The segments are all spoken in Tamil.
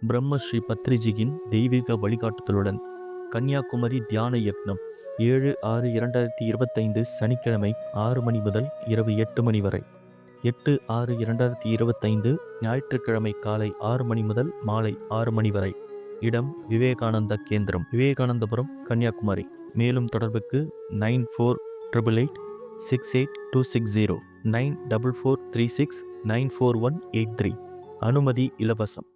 பிரம்மஸ்ரீ பத்ரிஜியின் தெய்வீக வழிகாட்டுதலுடன் கன்னியாகுமரி தியான யக்னம் 7/6/2025 சனிக்கிழமை 6 மணி முதல் இரவு 8 மணி வரை. 8/6/2025 ஞாயிற்றுக்கிழமை காலை 6 மணி முதல் மாலை 6 மணி வரை. இடம் விவேகானந்தா கேந்திரம், விவேகானந்தபுரம், கன்னியாகுமரி. மேலும் தொடர்புக்கு 9488688260 9443694183. அனுமதி இலவசம்.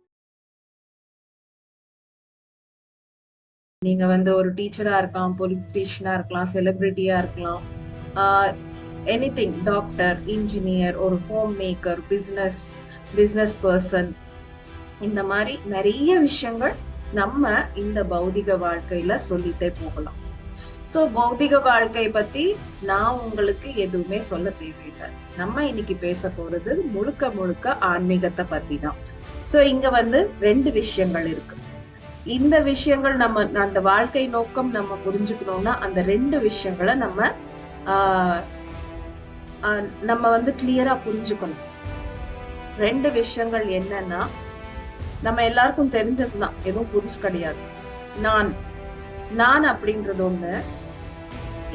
நீங்க ஒரு டீச்சரா இருக்கலாம், பொலிட்டீஷியனா இருக்கலாம், செலிபிரிட்டியா இருக்கலாம், எனிதிங், டாக்டர், இன்ஜினியர், ஒரு ஹோம் மேக்கர், பிசினஸ் பர்சன், இந்த மாதிரி நிறைய விஷயங்கள் நம்ம இந்த பௌதிக வாழ்க்கையில சொல்லிட்டே போகலாம். சோ பௌதிக வாழ்க்கை பத்தி நான் உங்களுக்கு எதுவுமே சொல்ல தேவையில்லை. நம்ம இன்னைக்கு பேச போறது முழுக்க முழுக்க ஆன்மீகத்தை பத்தி தான். சோ இங்க 2 விஷயங்கள் இருக்கு. இந்த விஷயங்கள் அந்த வாழ்க்கை நோக்கம் நம்ம புரிஞ்சுக்கணும்னா அந்த 2 விஷயங்களை நம்ம கிளியரா புரிஞ்சுக்கணும். 2 விஷயங்கள் என்னன்னா, நம்ம எல்லாருக்கும் தெரிஞ்சதுதான், எதுவும் புதுசு கிடையாது. நான் அப்படின்றது ஒண்ணு,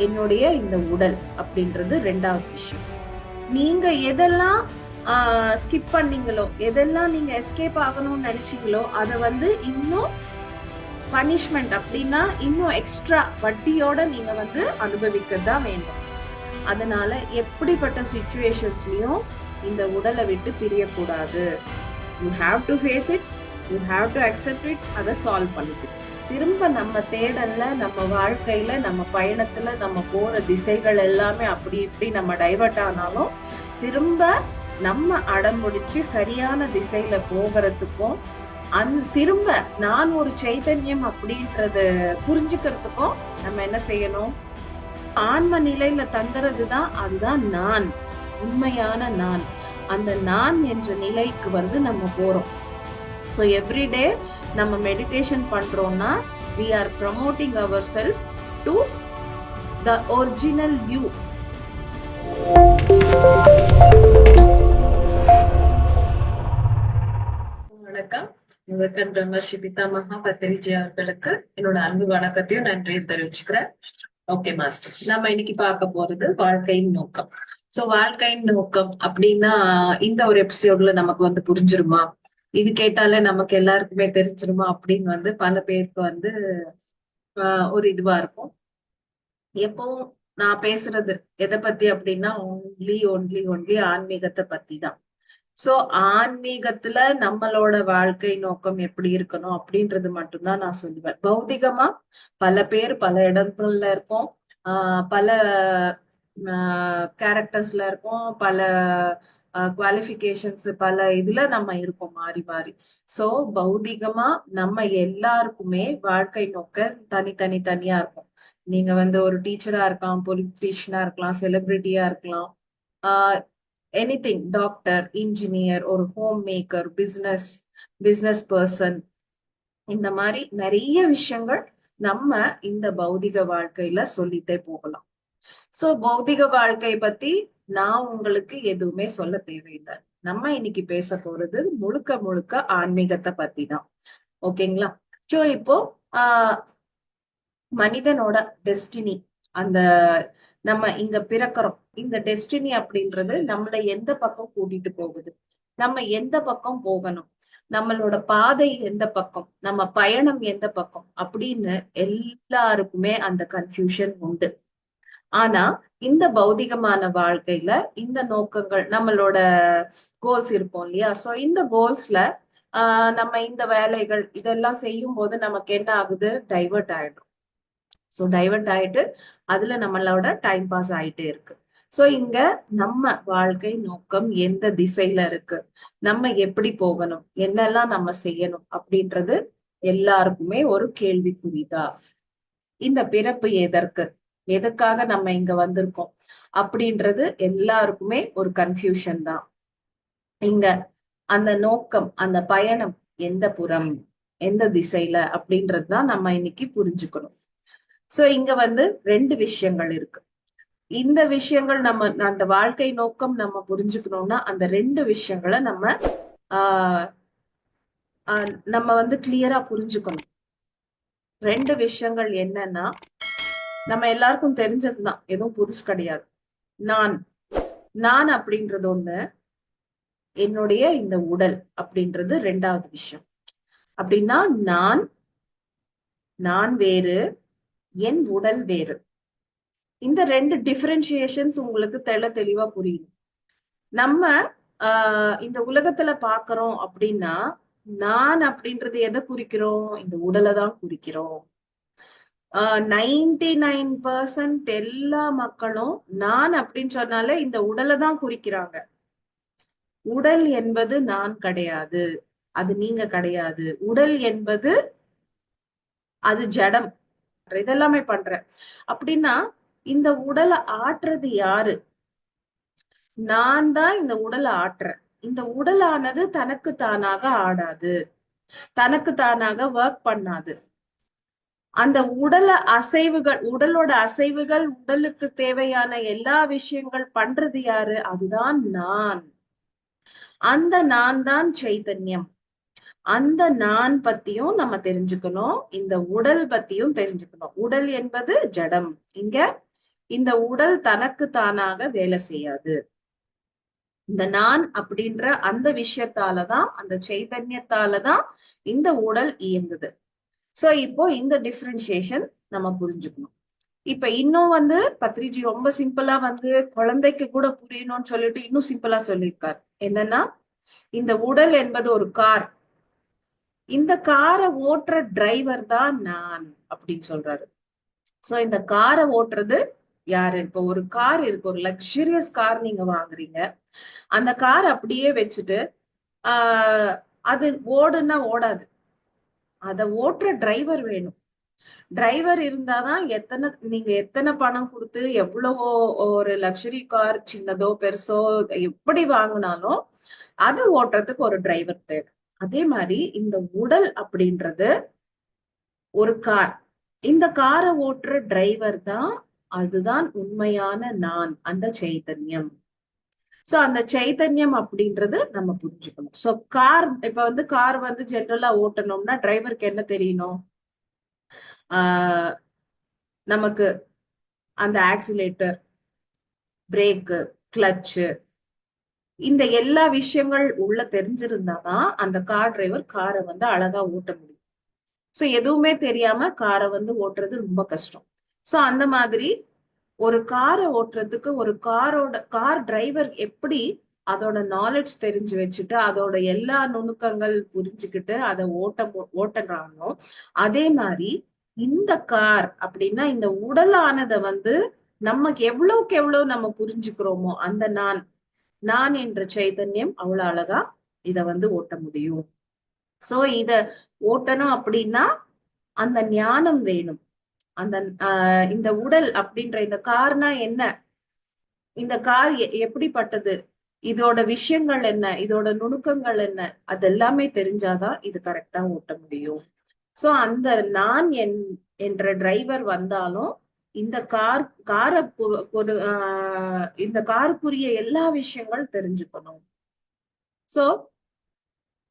என்னுடைய இந்த உடல் அப்படின்றது 2வது விஷயம். நீங்க எதெல்லாம் ஸ்கிப் பண்ணீங்களோ, எதெல்லாம் நீங்க எஸ்கேப் ஆகணும்னு நினைச்சீங்களோ, அதை இன்னும் பனிஷ்மெண்ட் அப்படின்னா இன்னும் எக்ஸ்ட்ரா வட்டியோட நீங்க அனுபவிக்கதான் வேண்டும். அதனால எப்படிப்பட்ட சிச்சுவேஷன்ஸ்லயும் இந்த உடலை விட்டு பிரியக்கூடாது. You have to face it, you have to accept it, அதை சால்வ் பண்ணிக்கணும். திரும்ப நம்ம தேடல்ல, நம்ம வாழ்க்கையில, நம்ம பயணத்துல, நம்ம போற திசைகள் எல்லாமே அப்படி இப்படி நம்ம டைவர்ட் ஆனாலும் திரும்ப நம்ம அடம்பிடிச்சு சரியான திசையில போகிறதுக்கும் திரும்ப நான் ஒரு சைதன்யம் அப்படின்றத புரிஞ்சுக்கிறதுக்கும் நம்ம என்ன செய்யணும்? ஆன்ம நிலையில தங்குறதுதான், அதுதான் நான், உண்மையான நான். அந்த நான் என்ற நிலைக்கு நம்ம போறோம். ஸோ எவ்ரிடே நம்ம மெடிடேஷன் பண்றோம்னா we are promoting ourselves to the original you. வணக்கம். முதற்கண் பிரம்மஸ்ரீ பிதாமகா பத்ரிஜி அவர்களுக்கு என்னோட அன்பு வணக்கத்தையும் நன்றியும் தெரிவிச்சுக்கிறேன். ஓகே மாஸ்டர்ஸ், நம்ம இன்னைக்கு பார்க்க போறது வாழ்க்கையின் நோக்கம். சோ வாழ்க்கையின் நோக்கம் அப்படின்னா இந்த ஒரு எபிசோட்ல நமக்கு புரிஞ்சிருமா, இது கேட்டாலே நமக்கு எல்லாருக்குமே தெரிஞ்சிருமா அப்படின்னு பல பேருக்கு ஒரு இதுவா இருக்கும். எப்பவும் நான் பேசுறது எதை பத்தி அப்படின்னா ஒன்லி ஆன்மீகத்தை பத்தி தான். சோ ஆன்மீகத்துல நம்மளோட வாழ்க்கை நோக்கம் எப்படி இருக்கணும் அப்படின்றது மட்டும்தான் நான் சொல்லுவேன். பௌதிகமா பல பேர் பல இடங்கள்ல இருக்கோம், பல கேரக்டர்ஸ்ல இருக்கோம், பல குவாலிஃபிகேஷன்ஸ், பல இதுல நம்ம இருக்கோம் மாறி மாறி. சோ பௌதிகமா நம்ம எல்லாருக்குமே வாழ்க்கை நோக்க தனியா இருக்கும். நீங்க ஒரு டீச்சரா இருக்கலாம், பொலிட்டீஷியனா இருக்கலாம், செலிபிரிட்டியா இருக்கலாம், எனிதிங், டாக்டர், இன்ஜினியர், ஒரு ஹோம் மேக்கர், பிசினஸ் பர்சன், இந்த மாதிரி நிறைய விஷயங்கள் நம்ம இந்த பௌதிக வாழ்க்கையில சொல்லிட்டே போகலாம். சோ பௌதிக வாழ்க்கை பத்தி நான் உங்களுக்கு எதுவுமே சொல்ல தேவையில்லை. நம்ம இன்னைக்கு பேச போறது முழுக்க முழுக்க ஆன்மீகத்தை பத்தி தான். ஓகேங்களா? சோ இப்போ மனிதனோட டெஸ்டினி, அந்த நம்ம இங்க பிறக்கிறோம், இந்த டெஸ்டினி அப்படின்றது நம்மளை எந்த பக்கம் கூட்டிட்டு போகுது, நம்ம எந்த பக்கம் போகணும், நம்மளோட பாதை எந்த பக்கம், நம்ம பயணம் எந்த பக்கம் அப்படின்னு எல்லாருக்குமே அந்த கன்ஃபியூஷன் உண்டு. ஆனா இந்த பௌதிகமான வாழ்க்கையில இந்த நோக்கங்கள், நம்மளோட கோல்ஸ் இருக்கும் இல்லையா? சோ இந்த கோல்ஸ்ல நம்ம இந்த வேலைகள் இதெல்லாம் செய்யும் போது நமக்கு என்ன ஆகுது? டைவர்ட் ஆயிடும். சோ டைவர்ட் ஆயிட்டு அதுல நம்மளோட டைம் பாஸ் ஆயிட்டே இருக்கு. சோ இங்க நம்ம வாழ்க்கை நோக்கம் எந்த திசையில இருக்கு, நம்ம எப்படி போகணும், என்னெல்லாம் நம்ம செய்யணும் அப்படின்றது எல்லாருக்குமே ஒரு கேள்விக்குறிதான். இந்த பிறப்பு எதற்கு, எதுக்காக நம்ம இங்க வந்திருக்கோம் அப்படின்றது எல்லாருக்குமே ஒரு கன்ஃபியூஷன் தான். இங்க அந்த நோக்கம், அந்த பயணம் எந்த புறம், எந்த திசையில அப்படின்றதுதான் நம்ம இன்னைக்கு புரிஞ்சுக்கணும். சோ இங்க 2 விஷயங்கள் இருக்கு. இந்த விஷயங்கள் நம்ம அந்த வாழ்க்கை நோக்கம் நம்ம புரிஞ்சுக்கணும்னா அந்த 2 விஷயங்களை நம்ம நம்ம வந்து கிளியரா புரிஞ்சுக்கணும். ரெண்டு விஷயங்கள் என்னன்னா, நம்ம எல்லாருக்கும் தெரிஞ்சதுதான், எதுவும் புதுசு கிடையாது. நான் நான் அப்படின்றது ஒண்ணு, என்னுடைய இந்த உடல் அப்படின்றது ரெண்டாவது விஷயம். அப்படின்னா நான் நான் வேறு, என் உடல் வேறு. இந்த ரெண்டு டிஃபரன்சியேஷன்ஸ் உங்களுக்கு தெளிவா புரியும். நம்ம இந்த உலகத்துல பாக்குறோம் அப்படின்னா, நான் அப்படின்றது எதை குறிக்கிறோம்? இந்த உடலை தான் குறிக்கிறோம். 99% எல்லா மக்களும் நான் அப்படின்னு சொன்னாலே இந்த உடலை தான் குறிக்கிறாங்க. உடல் என்பது நான் கிடையாது, அது நீங்க கிடையாது. உடல் என்பது அது ஜடம். இதெல்லாமே பண்றேன் அப்படின்னா, இந்த உடலை ஆட்டுறது யாரு? நான் தான் இந்த உடலை ஆட்டுறேன். இந்த உடலானது தனக்கு தானாக ஆடாது, தனக்கு தானாக ஒர்க் பண்ணாது. அந்த உடலோட அசைவுகள், உடலுக்கு தேவையான எல்லா விஷயங்கள் பண்றது யாரு? அதுதான் நான். அந்த நான் தான் சைதன்யம். அந்த நான் பத்தியும் நம்ம தெரிஞ்சுக்கணும், இந்த உடல் பத்தியும் தெரிஞ்சுக்கணும். உடல் என்பது ஜடம். இங்க இந்த உடல் தனக்கு தானாக வேலை செய்யாது. இந்த நான் அப்படின்ற அந்த விஷயத்தாலதான், அந்த சைதன்யத்தாலதான் இந்த உடல் இயங்குது. சோ இப்போ இந்த டிஃபரன்சியேஷன் நம்ம புரிஞ்சுக்கணும். இப்ப இன்னும் வந்து பத்ரிஜி ரொம்ப சிம்பிளா வந்து குழந்தைக்கு கூட புரியணும்னு சொல்லிட்டு இன்னும் சிம்பிளா சொல்லியிருக்காரு. என்னன்னா, இந்த உடல் என்பது ஒரு கார். இந்த காரை ஓட்டுற டிரைவர் தான் நான் அப்படின்னு சொல்றாரு. சோ இந்த காரை ஓட்டுறது யாரு? இப்ப ஒரு கார் இருக்கு, ஒரு லக்ஸுரியஸ் கார் நீங்க வாங்குறீங்க. அந்த கார் அப்படியே வச்சுட்டு ஆஹ் அது ஓடுன்னா ஓடாது. அத ஓட்டுற டிரைவர் வேணும். டிரைவர் இருந்தாதான் நீங்க எத்தனை பணம் கொடுத்து எவ்வளவோ ஒரு லக்ஸரி கார் சின்னதோ பெருசோ எப்படி வாங்கினாலும் அதை ஓட்டுறதுக்கு ஒரு டிரைவர் தேவை. அதே மாதிரி இந்த உடல் அப்படின்றது ஒரு கார். இந்த காரை ஓட்டுற டிரைவர் தான், அதுதான் உண்மையான நான், அந்த சைதன்யம். சோ அந்த சைதன்யம் அப்படின்றது நம்ம புரிஞ்சுக்கணும். சோ இப்ப வந்து கார் வந்து ஜென்ரலா ஓட்டணும்னா டிரைவருக்கு என்ன தெரியணும்? ஆஹ் நமக்கு அந்த ஆக்சிலேட்டர், பிரேக்கு, கிளச்சு, இந்த எல்லா விஷயங்கள் உள்ள தெரிஞ்சிருந்தாதான் அந்த கார் டிரைவர் காரை வந்து அழகா ஓட்ட முடியும். சோ எதுவுமே தெரியாம காரை வந்து ஓட்டுறது ரொம்ப கஷ்டம். சோ அந்த மாதிரி ஒரு காரை ஓட்டுறதுக்கு ஒரு கார் டிரைவர் எப்படி அதோட நாலேஜ் தெரிஞ்சு வச்சுட்டு அதோட எல்லா நுணுக்கங்கள் புரிஞ்சுக்கிட்டு அதை ஓட்டுறானோ, அதே மாதிரி இந்த கார் அப்படின்னா இந்த உடலானதை வந்து நமக்கு எவ்வளவுக்கு எவ்வளவு நம்ம புரிஞ்சுக்கிறோமோ அந்த நான் என்ற சைதன்யம் அவ்வளவு அழகா இத வந்து ஓட்ட முடியும். சோ இத ஓட்டணும் அப்படின்னா அந்த ஞானம் வேணும். அந்த இந்த உடல் அப்படின்ற இந்த கார்னா என்ன, இந்த கார் எப்படிப்பட்டது, இதோட விஷயங்கள் என்ன, இதோட நுணுக்கங்கள் என்ன, அது எல்லாமே தெரிஞ்சாதான் இது கரெக்டா ஓட்ட முடியும். சோ அந்த நான் என்ற டிரைவர் வந்தாலும் இந்த இந்த காருக்குரிய எல்லா விஷயங்கள் தெரிஞ்சுக்கணும். சோ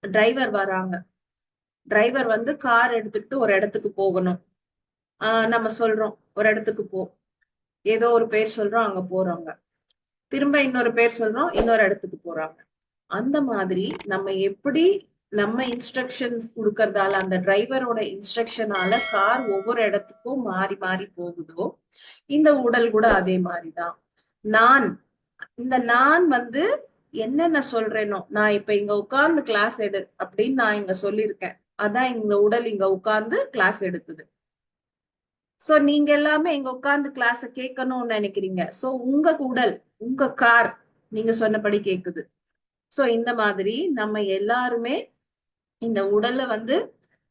டிரைவர் வராங்க, டிரைவர் வந்து கார் எடுத்துக்கிட்டு ஒரு இடத்துக்கு போகணும். நம்ம சொல்றோம் ஒரு இடத்துக்கு போ, ஏதோ ஒரு பேர் சொல்றோம், அங்க போறாங்க. திரும்ப இன்னொரு பேர் சொல்றோம், இன்னொரு இடத்துக்கு போறாங்க. அந்த மாதிரி நம்ம எப்படி நம்ம இன்ஸ்ட்ரக்ஷன்ஸ் கொடுக்கறதால, அந்த டிரைவரோட இன்ஸ்ட்ரக்ஷனால கார் ஒவ்வொரு இடத்துக்கும் மாறி மாறி போகுதோ, இந்த உடல் கூட அதே மாதிரிதான். நான் இந்த நான் வந்து என்னென்ன சொல்றேனோ, நான் இப்ப இங்க உட்கார்ந்து கிளாஸ் எடு அப்படின்னு நான் இங்க சொல்லியிருக்கேன். அதான் இந்த உடல் இங்க உட்கார்ந்து கிளாஸ் எடுக்குது. சோ நீங்க எல்லாமே இங்க உட்கார்ந்து கிளாஸ கேட்கணும்னு நினைக்கிறீங்க. சோ உங்க உடல், உங்க கார் நீங்க சொன்னபடி கேக்குது. சோ இந்த மாதிரி நம்ம எல்லாருமே இந்த உடல்ல வந்து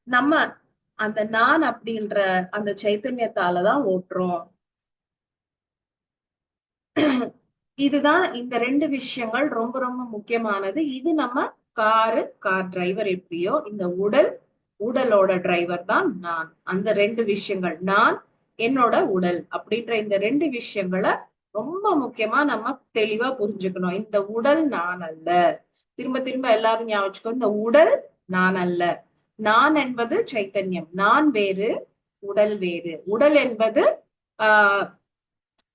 நம்ம அந்த நான் அப்படின்ற அந்த சைத்தன்யத்தாலதான் ஓட்டுறோம். இதுதான் இந்த ரெண்டு விஷயங்கள் ரொம்ப ரொம்ப முக்கியமானது. இது நம்ம கார் டிரைவர் எப்படியோ, இந்த உடலோட டிரைவர் தான் நான். அந்த ரெண்டு விஷயங்கள், நான் என்னோட உடல் அப்படின்ற இந்த ரெண்டு விஷயங்களை ரொம்ப முக்கியமா நம்ம தெளிவா புரிஞ்சுக்கணும். இந்த உடல் நான் அல்ல. திரும்ப திரும்ப எல்லாரும் ஞாபகம் வச்சுக்கோ, இந்த உடல் நான் அல்ல. நான் என்பது சைத்தன்யம், நான் வேறு, உடல் வேறு. உடல் என்பது ஆஹ்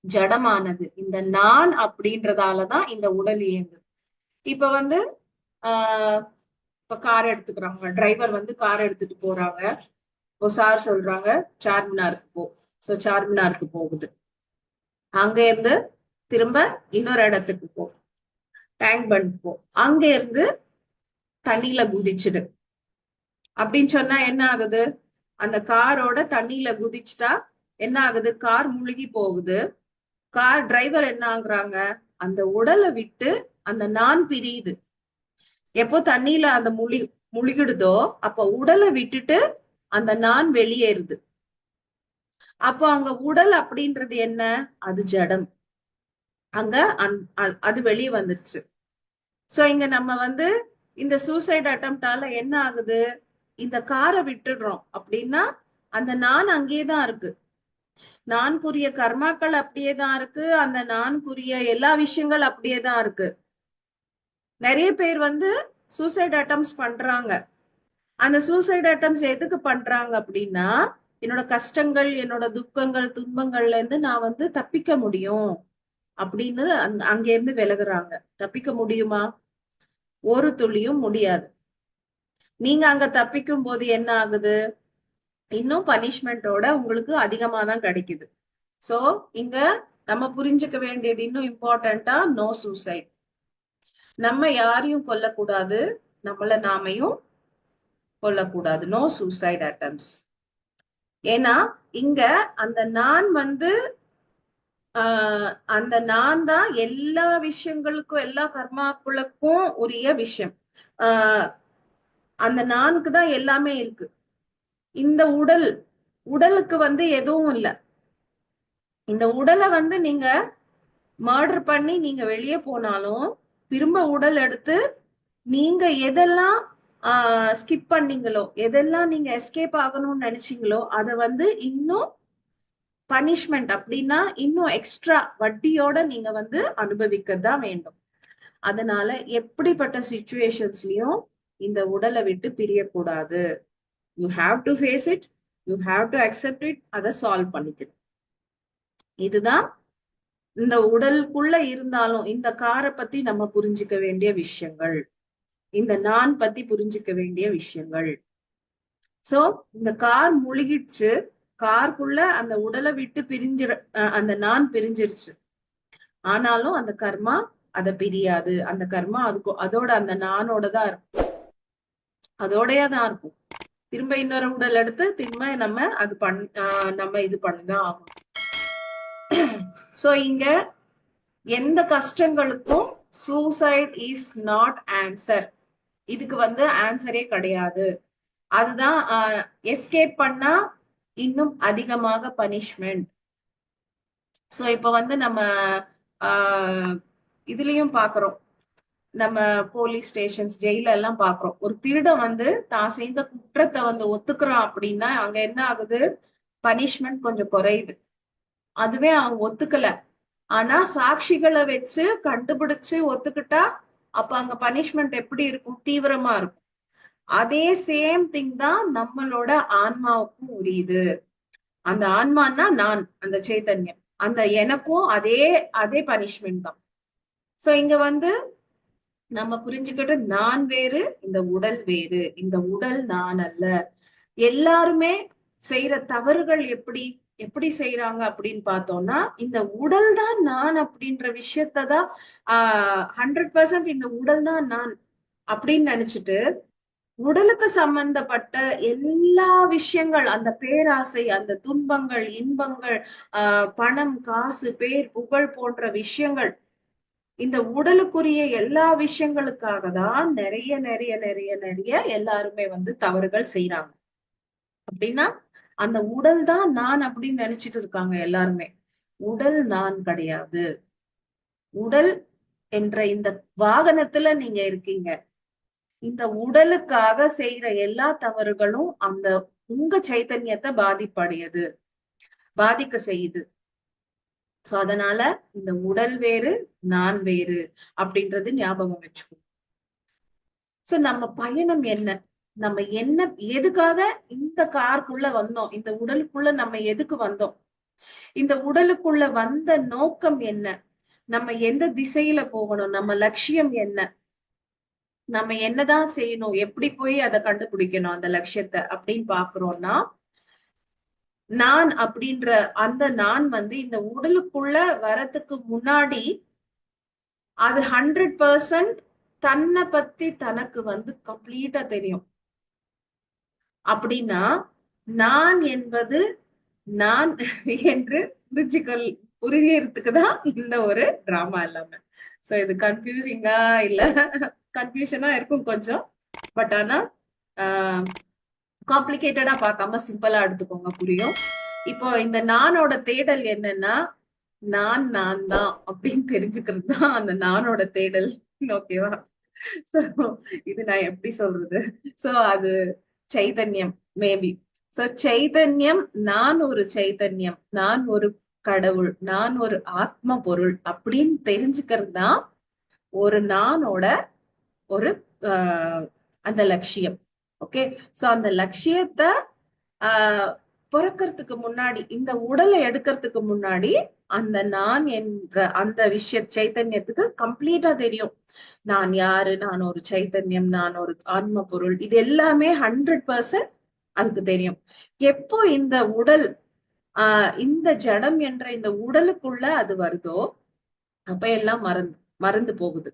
ஜடமானது. இந்த நான் அப்படின்றதாலதான் இந்த உடல் இயங்குது. இப்ப வந்து ஆஹ் இப்ப கார் எடுத்துக்கிறாங்க, டிரைவர் வந்து கார் எடுத்துட்டு போறாங்க. இப்போ சார் சொல்றாங்க சார்மினாருக்கு போ. சோ சார்மினாருக்கு போகுது. அங்க இருந்து திரும்ப இன்னொரு இடத்துக்கு போ, டேங்க் பண்ட் போ. அங்க இருந்து தண்ணியில குதிச்சுடு அப்படின்னு சொன்னா என்ன ஆகுது? அந்த காரோட தண்ணியில குதிச்சுட்டா என்ன ஆகுது? கார் முழுகி போகுது. கார் டிரைவர் என்ன ஆகுறாங்க? அந்த உடலை விட்டு அந்த நான் பிரியுது. எப்போ தண்ணியில அந்த முழுகிடுதோ அப்ப உடலை விட்டுட்டு அந்த நான் வெளியேறுது. அப்போ அங்க உடல் அப்படின்றது என்ன? அது ஜடம். அங்க அது வெளியே வந்துருச்சு. சோ இங்க நம்ம வந்து இந்த சூசைட் அட்டம்ப்டால என்ன ஆகுது? இந்த காரை விட்டுடுறோம் அப்படின்னா அந்த நான் அங்கேயேதான் இருக்கு. நான்குரிய கர்மாக்கள் அப்படியேதான் இருக்கு. அந்த நான்குரிய எல்லா விஷயங்கள் அப்படியேதான் இருக்கு. நிறைய பேர் வந்து சூசைட் அட்டம்ப்ட்ஸ் பண்றாங்க. அந்த சூசைட் அட்டம்ப்ட்ஸ் எதுக்கு பண்றாங்க அப்படின்னா, என்னோட கஷ்டங்கள், என்னோட துக்கங்கள், துன்பங்கள்ல இருந்து நான் வந்து தப்பிக்க முடியும் அப்படின்னு அங்க இருந்து விலகுறாங்க. தப்பிக்க முடியுமா? ஒரு துளியும் முடியாது. நீங்க அங்க தப்பிக்கும் போது என்ன ஆகுது? இன்னும் பனிஷ்மெண்டோட உங்களுக்கு அதிகமா தான் கிடைக்குது. சோ இங்க நம்ம புரிஞ்சுக்க வேண்டியது இன்னும் இம்பார்ட்டன்டா, நோ சூசைட். நம்ம யாரையும் கொல்லக்கூடாது, நம்மள நாமையும் கொல்லக்கூடாது. No suicide attempts. ஏன்னா இங்க அந்த நான் வந்து அந்த நான் தான் எல்லா விஷயங்களுக்கும், எல்லா கர்மாக்களுக்கும் உரிய விஷயம். ஆஹ் அந்த நானுக்கு தான் எல்லாமே இருக்கு. இந்த உடலுக்கு வந்து எதுவும் இல்லை. இந்த உடலை வந்து நீங்க மர்டர் பண்ணி நீங்க வெளியே போனாலும் திரும்ப உடல் எடுத்து நீங்க எதெல்லாம் ஸ்கிப் பண்ணீங்களோ, எதெல்லாம் நீங்க எஸ்கேப் ஆகணும்னு நினைச்சீங்களோ அதை வந்து இன்னும் பனிஷ்மெண்ட் அப்படின்னா இன்னும் எக்ஸ்ட்ரா வட்டியோட நீங்க வந்து அனுபவிக்கதான் வேண்டும். அதனால எப்படிப்பட்ட சுச்சுவேஷன்ஸ்லயும் இந்த உடலை விட்டு பிரியக்கூடாது. You have to face it, you have to accept it, அதை சால்வ் பண்ணிக்கணும். இதுதான் இந்த உடலுக்குள்ள இருந்தாலும் இந்த காரை பத்தி நம்ம புரிஞ்சுக்க வேண்டிய விஷயங்கள், இந்த நான் பத்தி புரிஞ்சுக்க வேண்டிய விஷயங்கள். சோ இந்த கார் முழுகிடுச்சு, காருக்குள்ள அந்த உடலை விட்டு அந்த நான் பிரிஞ்சிருச்சு. ஆனாலும் அந்த கர்மா அதை பிரியாது. அந்த கர்மா அதோட அந்த நானோட தான் இருக்கும், அதோடய தான் இருக்கும். திரும்ப இன்னொரு உடல் எடுத்து திரும்ப நம்ம அது நம்ம இது பண்ணிதான் ஆகும். சோ இங்க எந்த கஷ்டங்களுக்கும் சூசைட் இஸ் நாட் ஆன்சர். இதுக்கு வந்து ஆன்சரே கிடையாது. அதுதான் எஸ்கேப் பண்ணா இன்னும் அதிகமாக பனிஷ்மெண்ட். சோ இப்ப வந்து நம்ம இதுலயும் பாக்குறோம், நம்ம போலீஸ் ஸ்டேஷன்ஸ், ஜெயில எல்லாம் பாக்குறோம். ஒரு திருடன் வந்து தான் செய்த குற்றத்தை வந்து ஒத்துக்கிறான் அப்படின்னா அங்க என்ன ஆகுது? பனிஷ்மெண்ட் கொஞ்சம் குறையுது. அதுவே அவன் ஒத்துக்கல, ஆனா சாட்சிகளை வச்சு கண்டுபிடிச்சு ஒத்துக்கிட்டா அப்ப அங்க பனிஷ்மெண்ட் எப்படி இருக்கும்? தீவிரமா இருக்கும். அதே சேம் திங் தான் நம்மளோட ஆன்மாவுக்கும் உரியுது. அந்த ஆன்மான்னா நான், அந்த சைத்தன்யம், அந்த எனக்கும் அதே அதே பனிஷ்மெண்ட் தான். சோ இங்க வந்து நம்ம புரிஞ்சுக்கிட்டு நான் வேறு, இந்த உடல் வேறு. இந்த உடல் நான் அல்ல. எல்லாருமே செய்யற தவறுகள் எப்படி எப்படி செய்யறாங்க அப்படின்னு பார்த்தோம்னா, இந்த உடல் தான் நான் அப்படின்ற விஷயத்தான் 100% இந்த உடல் தான் நான் அப்படின்னு நினைச்சிட்டு உடலுக்கு சம்பந்தப்பட்ட எல்லா விஷயங்கள், அந்த பேராசை, அந்த துன்பங்கள், இன்பங்கள், பணம், காசு, பேர், புகழ் போன்ற விஷயங்கள், இந்த உடலுக்குரிய எல்லா விஷயங்களுக்காக தான் நிறைய நிறைய நிறைய நிறைய எல்லாருமே வந்து தவறுகள் செய்யறாங்க. அப்படின்னா அந்த உடல் தான் நான் அப்படின்னு நினைச்சிட்டு இருக்காங்க எல்லாருமே. உடல் நான் கிடையாது. உடல் என்ற இந்த வாகனத்துல நீங்க இருக்கீங்க. இந்த உடலுக்காக செய்யற எல்லா தவறுகளும் அந்த உங்க சைத்தன்யத்தை பாதிக்க செய்யுது. சோ அதனால இந்த உடல் வேறு, நான் வேறு அப்படின்றது ஞாபகம் வச்சுக்கணும். சோ நம்ம பயணம் என்ன? நம்ம என்ன எதுக்காக இந்த காருக்குள்ள வந்தோம், இந்த உடலுக்குள்ள நம்ம எதுக்கு வந்தோம், இந்த உடலுக்குள்ள வந்த நோக்கம் என்ன, நம்ம எந்த திசையில போகணும், நம்ம லட்சியம் என்ன, நம்ம என்னதான் செய்யணும், எப்படி போய் அதை கண்டுபிடிக்கணும் அந்த லட்சியத்தை அப்படின்னு பாக்குறோம்னா, நான் அப்படின்ற அந்த நான் இந்த உடலுக்குள்ள வரதுக்கு முன்னாடி அது 100% தன்னை பத்தி தனக்கு கம்ப்ளீட்டா தெரியும். அப்படின்னா நான் என்பது நான் என்று புரிஞ்சுக்கிறதுக்கு தான் இந்த ஒரு டிராமா எல்லாமே. சோ இது கன்ஃபியூசிங்கா இல்ல கன்ஃபியூஷனா இருக்கும் கொஞ்சம். பட் ஆனா காம்ப்ளிகேட்டடா பார்க்காம சிம்பிளா எடுத்துக்கோங்க, புரியும். இப்போ இந்த நானோட தேடல் என்னன்னா, நான் தான் அப்படின்னு தெரிஞ்சுக்கிறது தான் அந்த நானோட தேடல். ஓகேவா? சோ இது நான் எப்படி சொல்றது, சோ அது சைதன்யம் மேபி. சோ சைதன்யம், நான் ஒரு சைதன்யம், நான் ஒரு கடவுள், நான் ஒரு ஆத்ம பொருள் அப்படின்னு தெரிஞ்சுக்கிறது தான் ஒரு நானோட ஒரு அந்த லட்சியம். ஓகே, சோ அந்த லட்சியத்தை பிறக்கிறதுக்கு முன்னாடி, இந்த உடலை எடுக்கிறதுக்கு முன்னாடி அந்த நான் என்ற அந்த சைத்தன்யத்துக்கு கம்ப்ளீட்டா தெரியும். நான் யாரு, நான் ஒரு சைத்தன்யம், நான் ஒரு ஆன்ம பொருள், இது எல்லாமே 100% அதுக்கு தெரியும். எப்போ இந்த உடல் இந்த ஜடம் என்ற இந்த உடலுக்குள்ள அது வருதோ அப்ப எல்லாம் மறந்து போகுது.